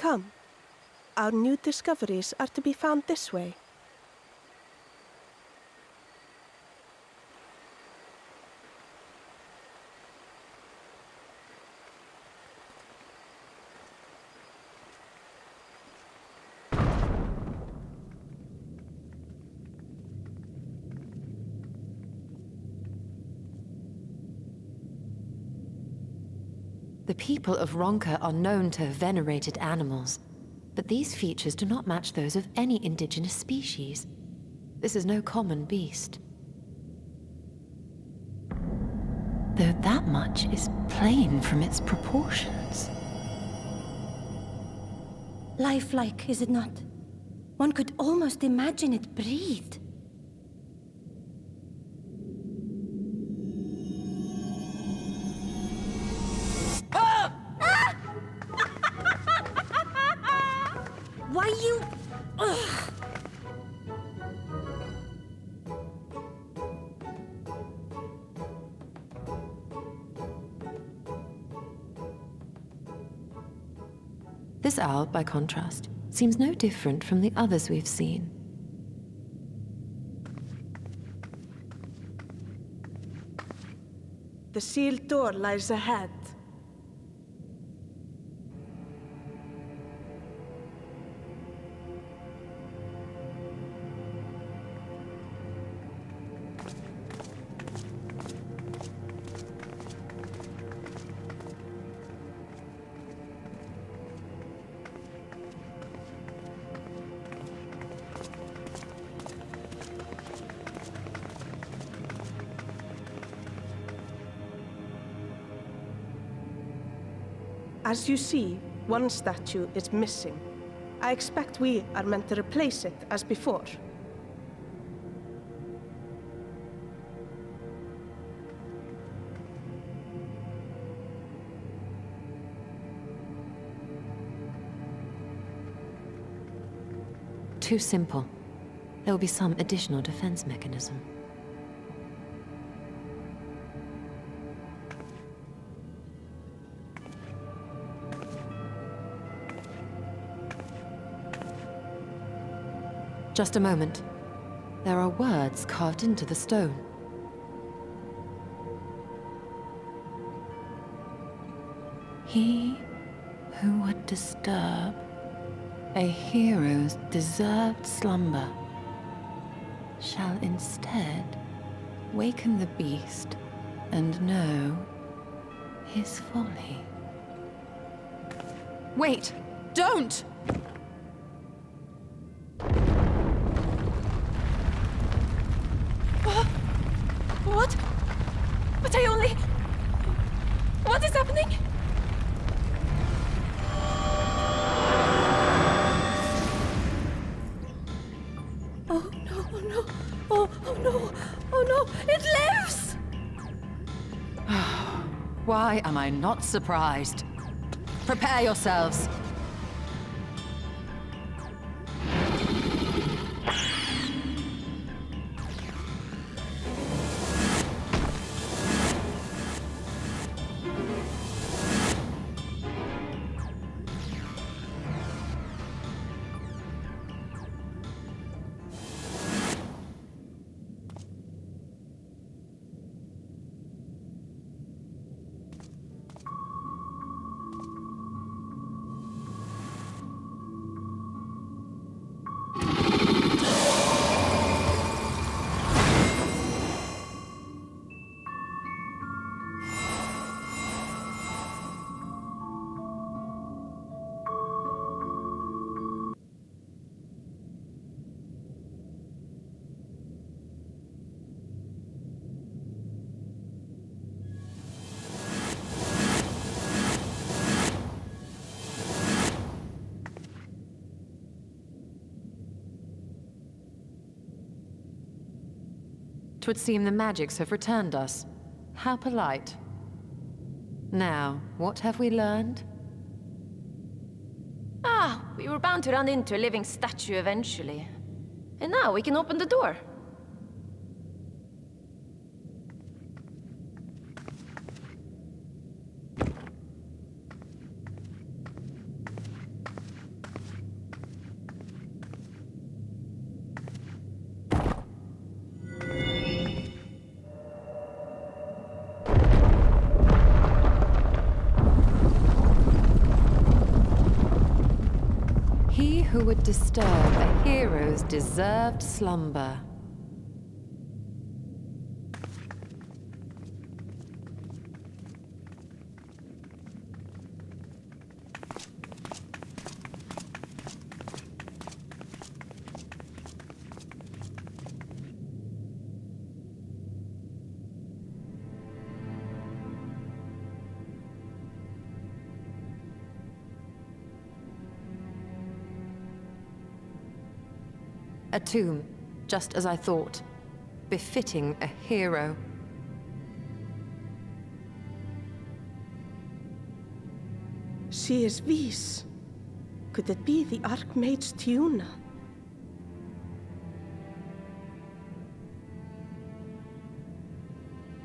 Come. Our new discoveries are to be found this way. The people of Ronka are known to have venerated animals, but these features do not match those of any indigenous species. This is no common beast. Though that much is plain from its proportions. Lifelike, is it not? One could almost imagine it breathed. Why you... Ugh. This owl, by contrast, seems no different from the others we've seen. The sealed door lies ahead. As you see, one statue is missing. I expect we are meant to replace it as before. Too simple. There will be some additional defense mechanism. Just a moment. There are words carved into the stone. He who would disturb a hero's deserved slumber shall instead waken the beast and know his folly. Wait! Don't! What? But I only... What is happening? Oh no, oh no, oh no, oh no, it lives! Why am I not surprised? Prepare yourselves. Twould seem the magics have returned us. How polite. Now, what have we learned? Ah, we were bound to run into a living statue eventually. And now we can open the door. who would disturb a hero's deserved slumber. A tomb, just as I thought, befitting a hero. She is Vis. Could it be the Archmage Tiuna?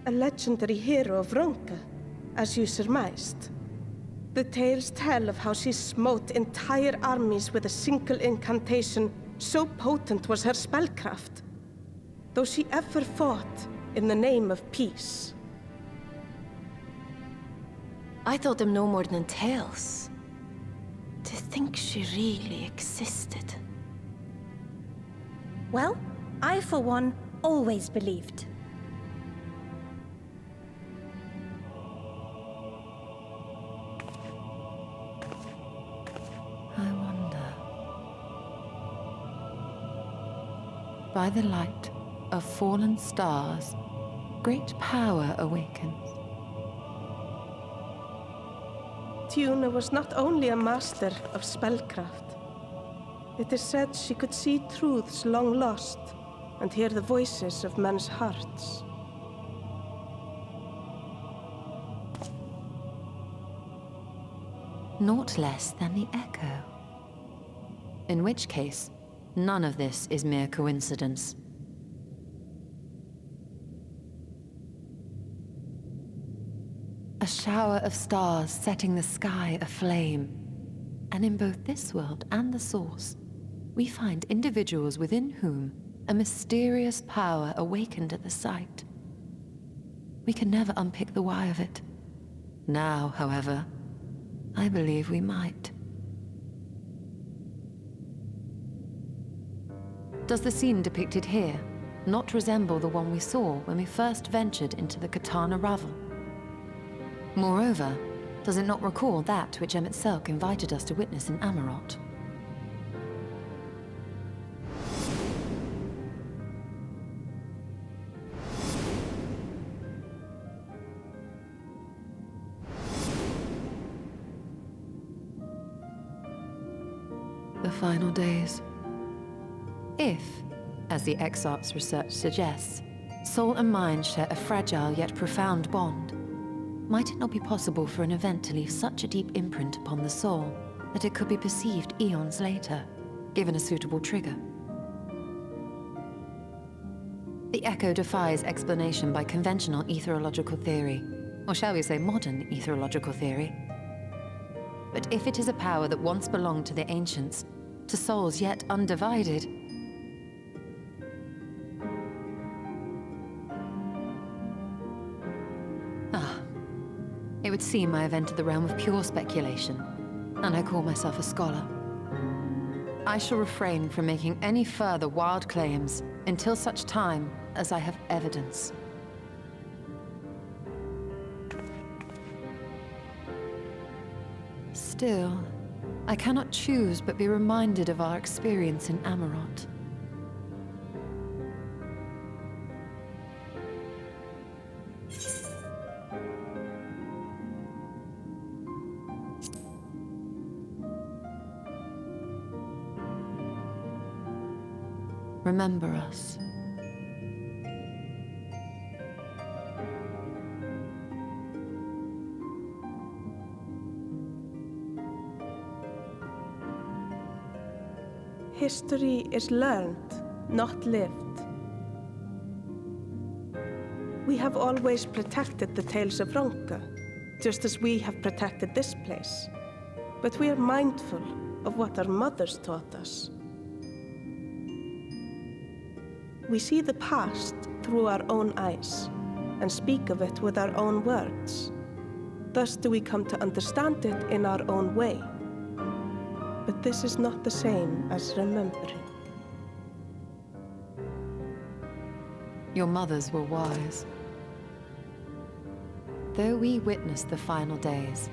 A legendary hero of Ronka, as you surmised. The tales tell of how she smote entire armies with a single incantation. So potent was her spellcraft, though she ever fought in the name of peace. I thought them no more than tales. To think she really existed. Well, I, for one, always believed. I wonder. By the light of fallen stars, great power awakens. Tiuna was not only a master of spellcraft. It is said she could see truths long lost and hear the voices of men's hearts. Naught less than the echo. In which case, none of this is mere coincidence. A shower of stars setting the sky aflame. And in both this world and the Source, we find individuals within whom a mysterious power awakened at the sight. We can never unpick the why of it. Now, however, I believe we might. Does the scene depicted here not resemble the one we saw when we first ventured into the Katana Ravel? Moreover, does it not recall that which Emmett Selk invited us to witness in Amarot? The final days. If, as the Exarch's research suggests, soul and mind share a fragile yet profound bond, might it not be possible for an event to leave such a deep imprint upon the soul that it could be perceived eons later, given a suitable trigger? The echo defies explanation by conventional etherological theory, or shall we say modern etherological theory. But if it is a power that once belonged to the ancients, to souls yet undivided, it would seem I have entered the realm of pure speculation, and I call myself a scholar. I shall refrain from making any further wild claims until such time as I have evidence. Still, I cannot choose but be reminded of our experience in Amarot. Remember us. History is learned, not lived. We have always protected the tales of Ronka, just as we have protected this place. But we are mindful of what our mothers taught us. We see the past through our own eyes and speak of it with our own words. Thus do we come to understand it in our own way. But this is not the same as remembering. Your mothers were wise. Though we witnessed the final days,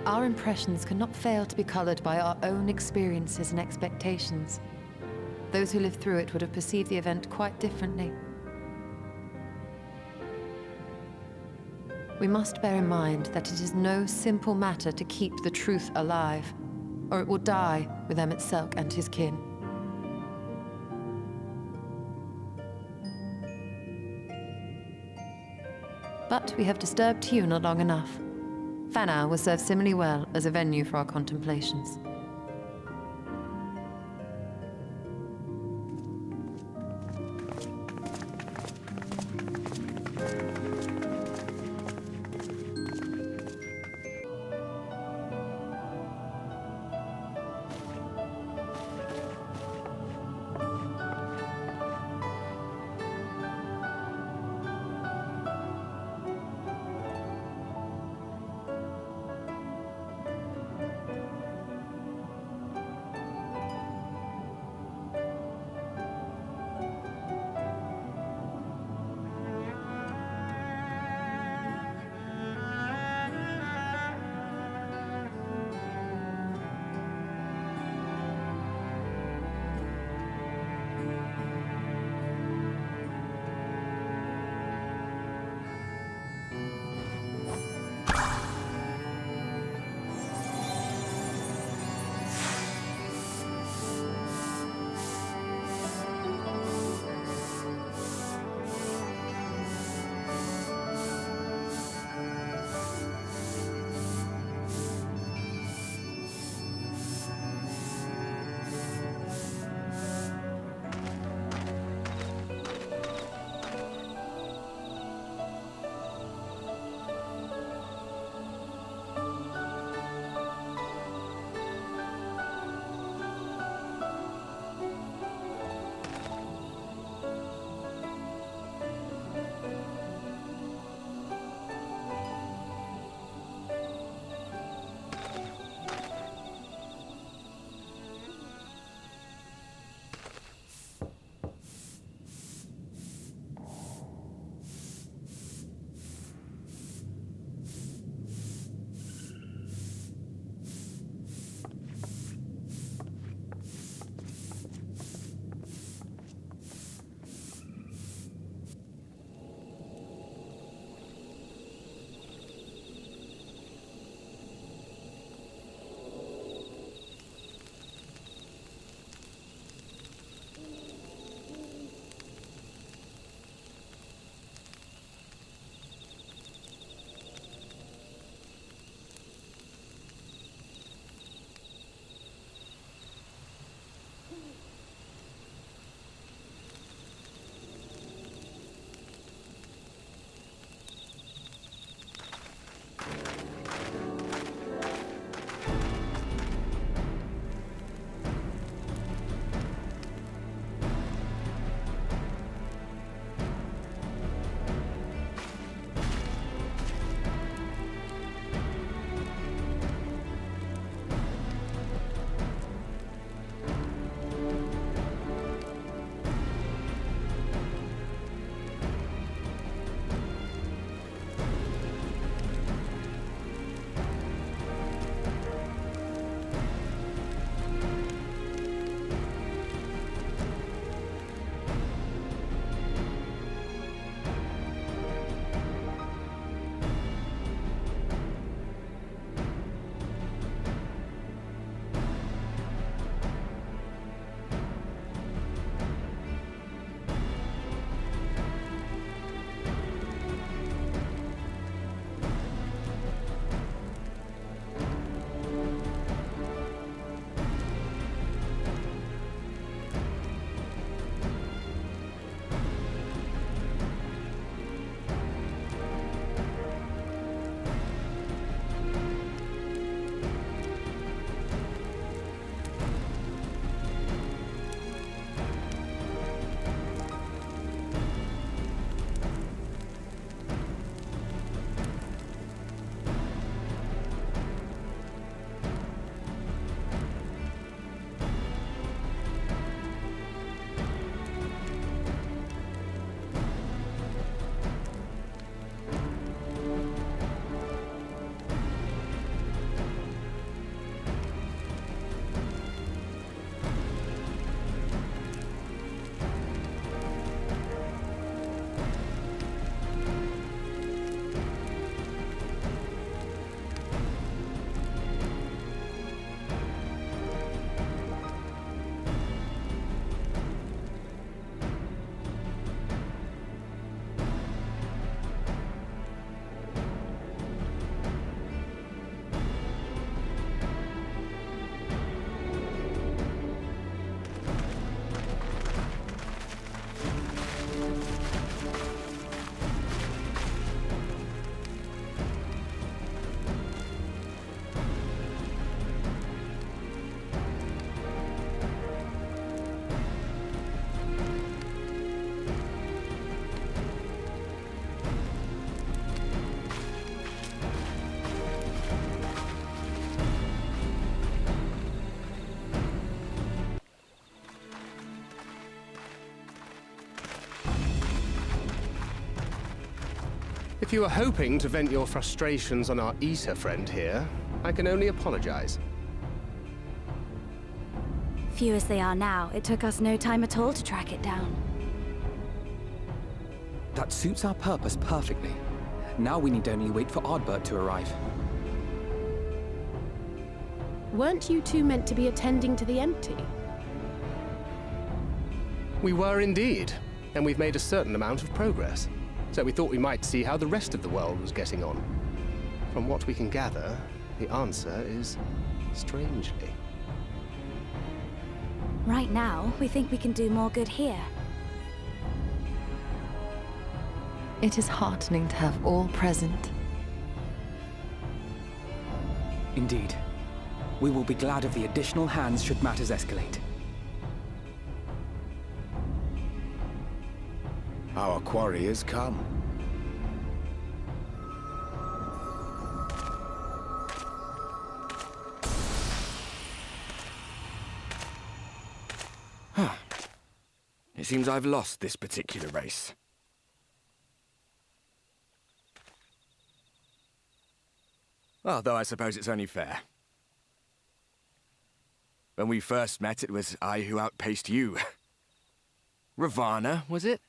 our impressions cannot fail to be colored by our own experiences and expectations. Those who lived through it would have perceived the event quite differently. We must bear in mind that it is no simple matter to keep the truth alive, or it will die with Emet-Selch and his kin. But we have disturbed Tiuna long enough. Fanau will serve similarly well as a venue for our contemplations. If you were hoping to vent your frustrations on our Eater friend here, I can only apologize. Few as they are now, it took us no time at all to track it down. That suits our purpose perfectly. Now we need only wait for Ardbert to arrive. Weren't you two meant to be attending to the empty? We were indeed, and we've made a certain amount of progress. So we thought we might see how the rest of the world was getting on. From what we can gather, the answer is strangely. Right now, we think we can do more good here. It is heartening to have all present. Indeed. We will be glad of the additional hands should matters escalate. Our quarry has come. It seems I've lost this particular race. Although I suppose it's only fair. When we first met, it was I who outpaced you. Ravana, was it?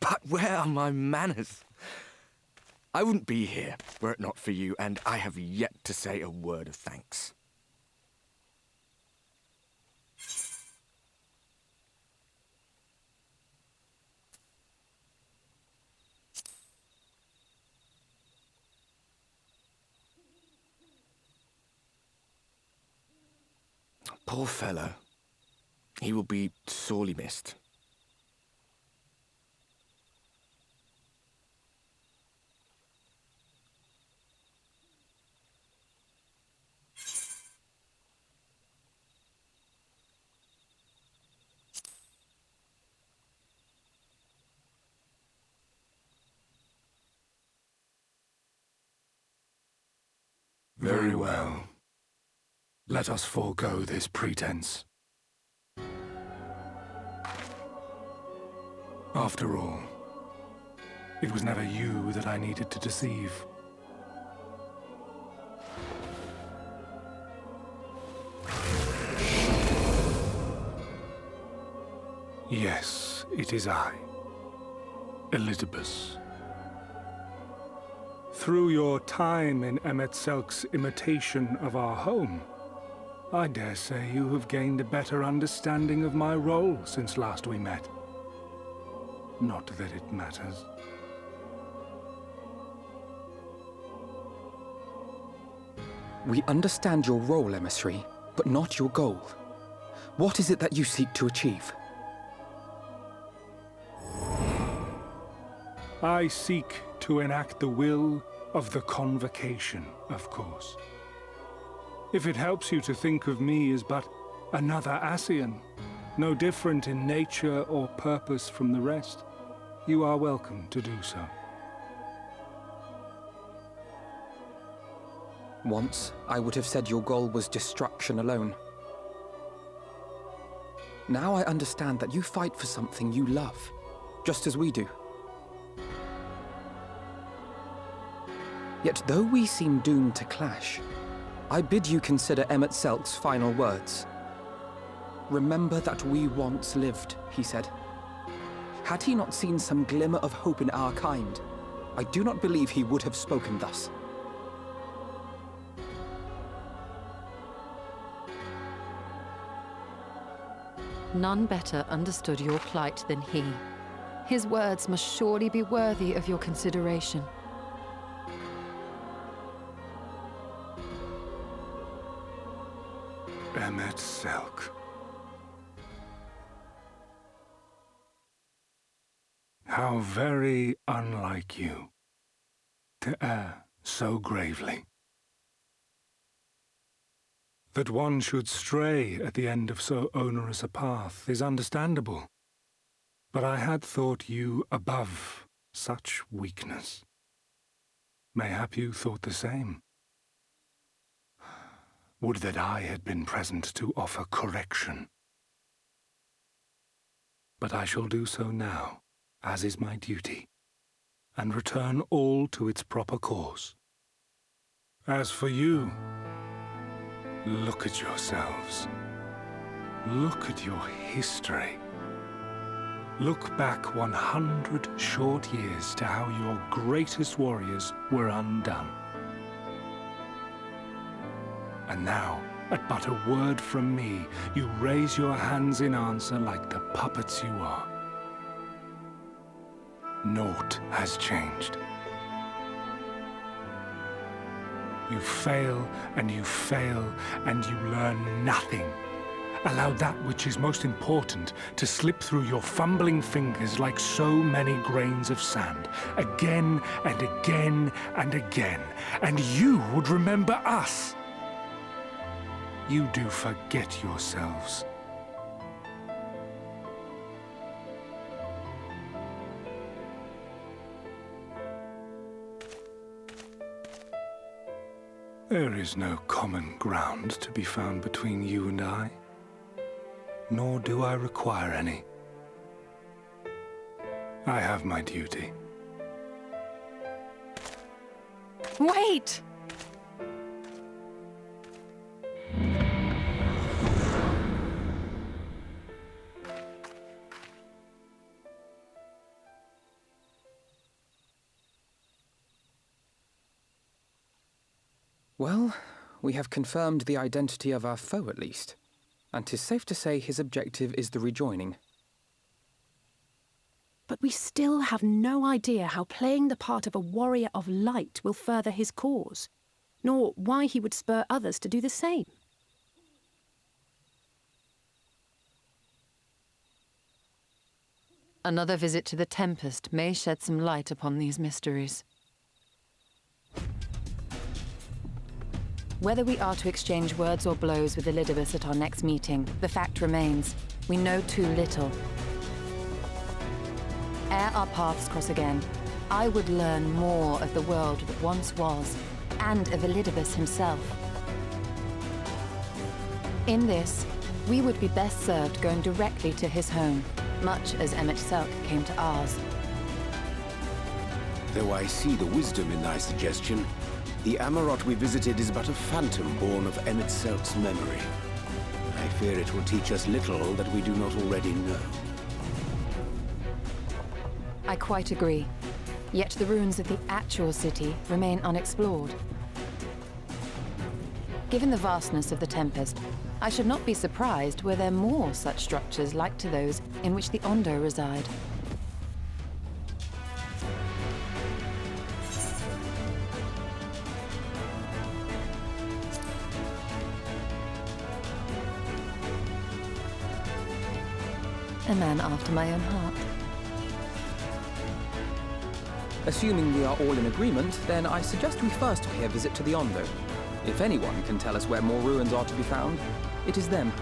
But where are my manners? I wouldn't be here were it not for you, and I have yet to say a word of thanks. Poor fellow. He will be sorely missed. Very well. Let us forego this pretense. After all, it was never you that I needed to deceive. Yes, it is I, Elizabeth. Through your time in Emet-Selk's imitation of our home, I dare say you have gained a better understanding of my role since last we met. Not that it matters. We understand your role, emissary, but not your goal. What is it that you seek to achieve? I seek to enact the will of the Convocation, of course. If it helps you to think of me as but another Ascian, no different in nature or purpose from the rest, you are welcome to do so. Once, I would have said your goal was destruction alone. Now I understand that you fight for something you love, just as we do. Yet though we seem doomed to clash, I bid you consider Emet-Selk's final words. Remember that we once lived, he said. Had he not seen some glimmer of hope in our kind, I do not believe he would have spoken thus. None better understood your plight than he. His words must surely be worthy of your consideration. Emet-Selk. How very unlike you to err so gravely. That one should stray at the end of so onerous a path is understandable, but I had thought you above such weakness. Mayhap you thought the same. Would that I had been present to offer correction. But I shall do so now, as is my duty, and return all to its proper course. As for you, look at yourselves. Look at your history. Look back 100 short years to how your greatest warriors were undone. And now, at but a word from me, you raise your hands in answer like the puppets you are. Naught has changed. You fail, and you fail, and you learn nothing. Allow that which is most important to slip through your fumbling fingers like so many grains of sand, again and again and again, and you would remember us. You do forget yourselves. There is no common ground to be found between you and I, nor do I require any. I have my duty. Wait! Well, we have confirmed the identity of our foe at least, and 'tis safe to say his objective is the rejoining. But we still have no idea how playing the part of a warrior of light will further his cause, nor why he would spur others to do the same. Another visit to the Tempest may shed some light upon these mysteries. Whether we are to exchange words or blows with Elidibus at our next meeting, the fact remains, we know too little. Ere our paths cross again, I would learn more of the world that once was, and of Elidibus himself. In this, we would be best served going directly to his home, much as Emmett Selk came to ours. Though I see the wisdom in thy suggestion, the Amarot we visited is but a phantom born of Emmett Selk's memory. I fear it will teach us little that we do not already know. I quite agree. Yet the ruins of the actual city remain unexplored. Given the vastness of the Tempest, I should not be surprised were there more such structures like to those in which the Ondo reside. A man after my own heart. Assuming we are all in agreement, then I suggest we first pay a visit to the Ondo. If anyone can tell us where more ruins are to be found, it is them.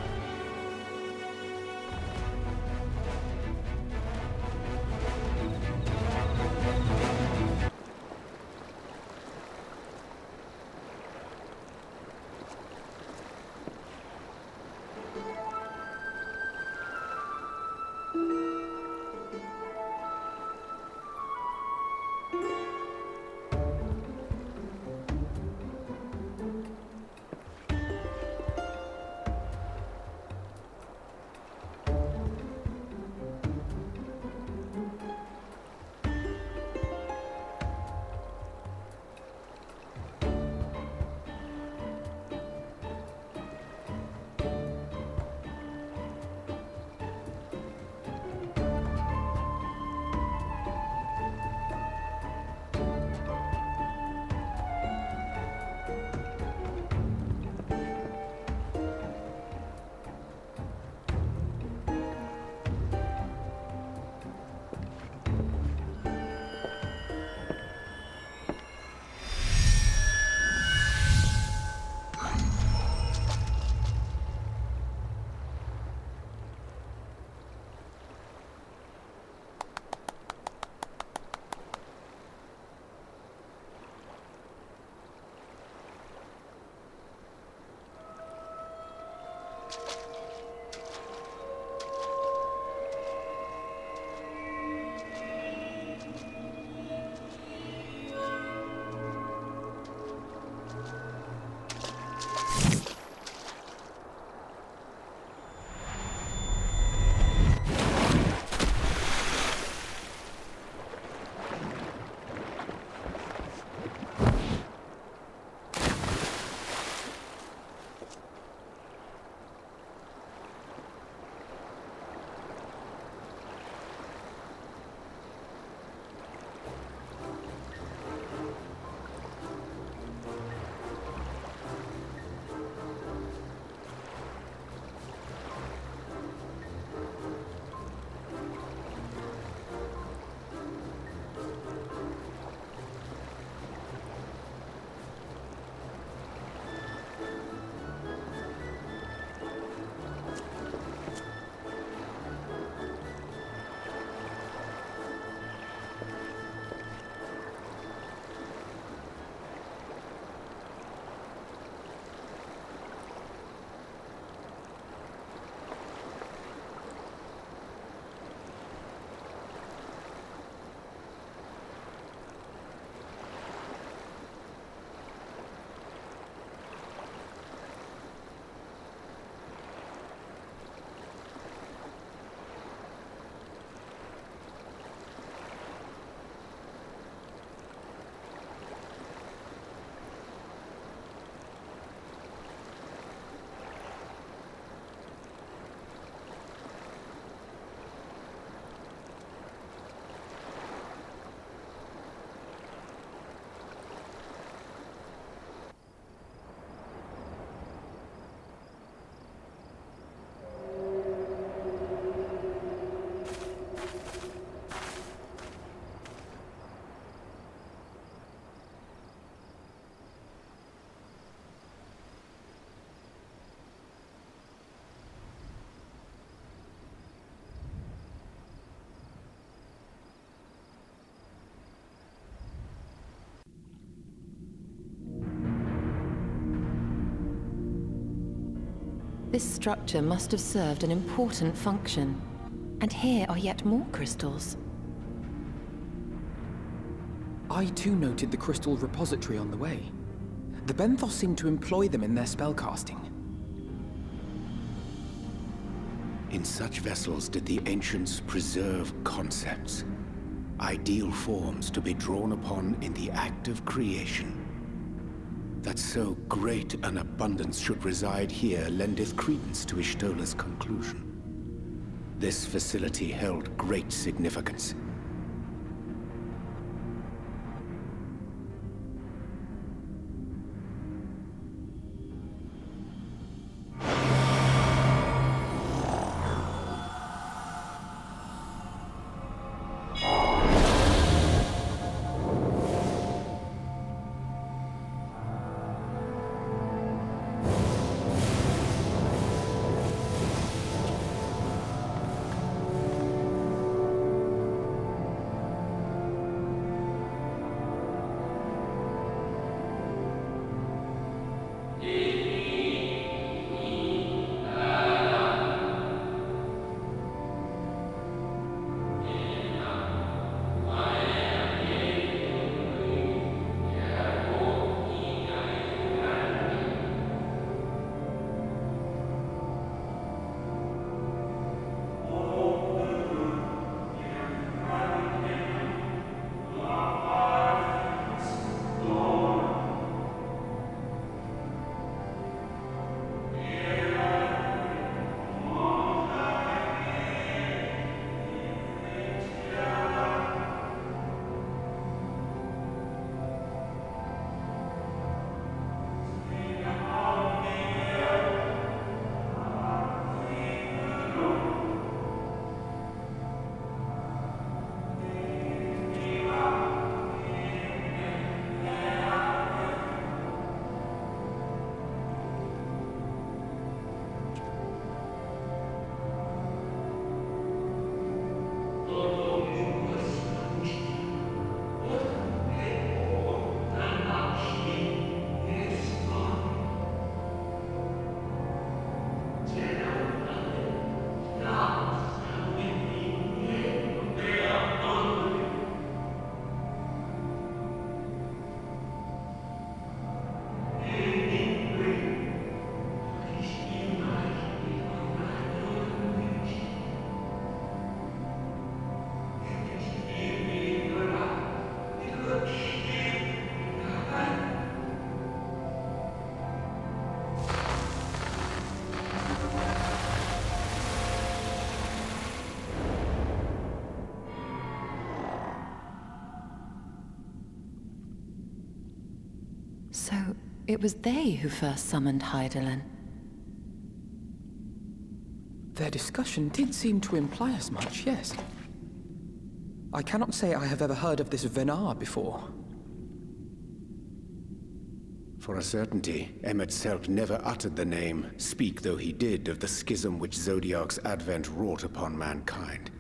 This structure must have served an important function. And here are yet more crystals. I too noted the crystal repository on the way. The Benthos seem to employ them in their spellcasting. In such vessels did the ancients preserve concepts, ideal forms to be drawn upon in the act of creation. That so great an abundance should reside here lendeth credence to Ishtola's conclusion. This facility held great significance. So, it was they who first summoned Hydaelyn. Their discussion did seem to imply as much, yes. I cannot say I have ever heard of this Venar before. For a certainty, Emet-Selch never uttered the name, speak though he did of the schism which Zodiark's advent wrought upon mankind.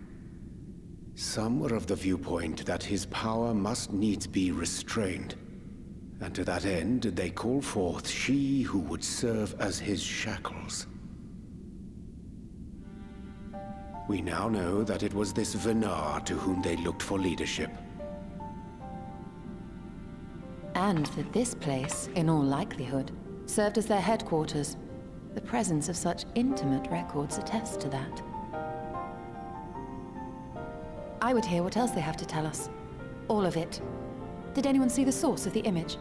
Some were of the viewpoint that his power must needs be restrained, and to that end did they call forth she who would serve as his shackles. We now know that it was this Venar to whom they looked for leadership. And that this place, in all likelihood, served as their headquarters. The presence of such intimate records attests to that. I would hear what else they have to tell us. All of it. Did anyone see the source of the image?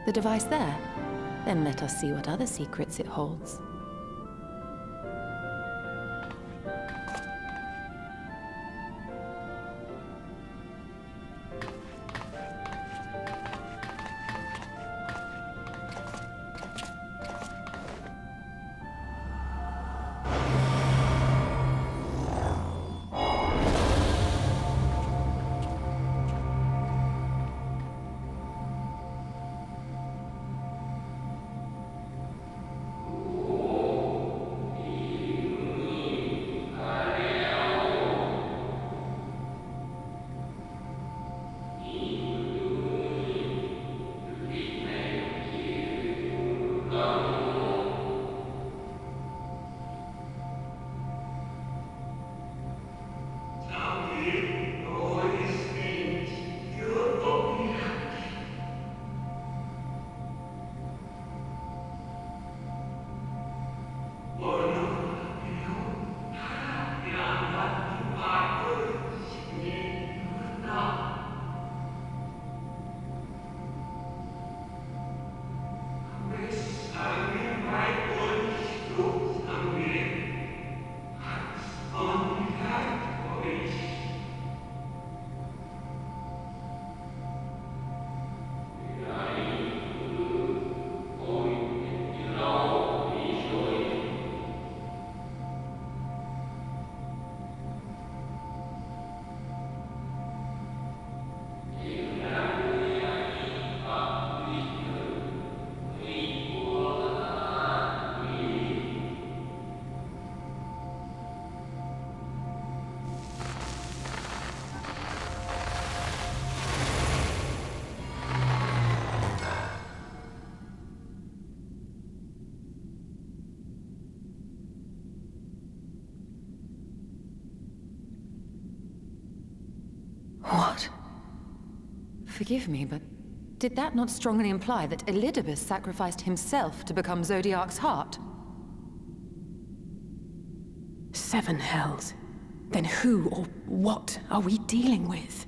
The device there? Then let us see what other secrets it holds. What? Forgive me, but did that not strongly imply that Elidibus sacrificed himself to become Zodiark's heart? 7 hells. Then who or what are we dealing with?